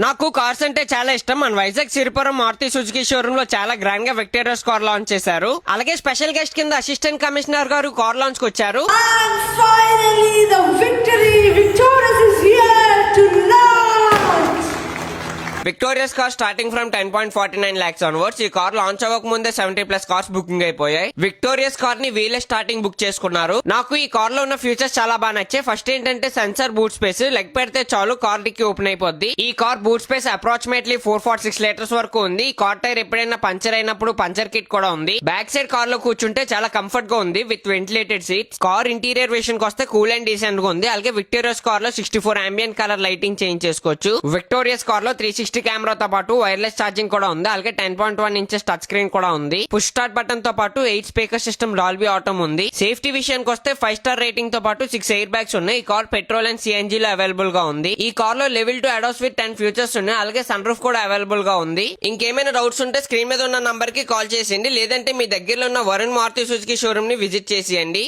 నాకు కార్స్ అంటే చాలా ఇష్టం. మన వైజాగ్ సిరిపురం మారుతి సుజుకి షోరూమ్ లో చాలా గ్రాండ్ గా విక్టోరియస్ కార్ లాంచ్ చేశారు. అలాగే స్పెషల్ గెస్ట్ కింద అసిస్టెంట్ కమిషనర్ గారు కార్ లాంచ్ కు వచ్చారు. And finally the victory! Victorious is here to launch! Victorious car starting from 10.49 lakhs onwards. ఈ కార్ లాంచ్ అవ్వక ముందే 70+ కార్స్ బుకింగ్ అయిపోయాయి. విక్టోరియస్ కార్ ని వీలే స్టార్టింగ్ బుక్ చేసుకున్నారు. నాకు ఈ కార్ లో ఉన్న ఫీచర్స్ చాలా బాగా నచ్చాయి. ఫస్ట్ ఏంటంటే సెన్సార్ బూట్ స్పేస్, లెగ్ పెడితే చాలు కార్ డిక్కి ఓపెన్ అయిపోద్ది. ఈ car boot space approximately 446 litres వరకు ఉంది. ఈ కార్ టైర్ ఎప్పుడైనా పంచర్ అయినప్పుడు పంచర్ కిట్ కూడా ఉంది. బ్యాక్ సైడ్ కార్ లో కూర్చుంటే చాలా కంఫర్ట్ గా ఉంది with ventilated seats. Car interior విషయానికి వస్తే కూల్ అండ్ డీసెంట్ గా ఉంది. అలాగే విక్టోరియస్ కార్ లో 64 ambient కలర్ లైటింగ్ చేంజ్ చేసుకోవచ్చు. విక్టోరియస్ కార్ లో 360 కెమెరాతో పాటు వైర్లెస్ ఛార్జింగ్ కూడా ఉంది. అలాగే 10.1 inches టచ్ స్క్రీన్ కూడా ఉంది. పుష్ స్టార్ట్ బటన్ తో పాటు 8 స్పీకర్ సిస్టమ్ డాల్బీ ఆటమ్ ఉంది. సేఫ్టీ విషయానికి వస్తే 5 స్టార్ రేటింగ్ తో పాటు 6 ఎయిర్ బ్యాగ్స్ ఉన్నాయి. ఈ కార్ పెట్రోల్ అండ్ సిఎన్జీ లో అవైలబుల్ గా ఉంది. ఈ కార్ లో లెవెల్ 2 అడాస్ విత్ 10 ఫ్యూచర్స్ ఉన్నాయి. అలాగే సన్ రూఫ్ కూడా అవైలబుల్ గా ఉంది. ఇంకేమైనా డౌట్స్ ఉంటే స్క్రీన్ మీద ఉన్న నంబర్ కి కాల్ చేసేయండి, లేదంటే మీ దగ్గరలో ఉన్న వరుణ్ మారుతి సుజుకి షోరూమ్ ని విజిట్ చేసేయండి.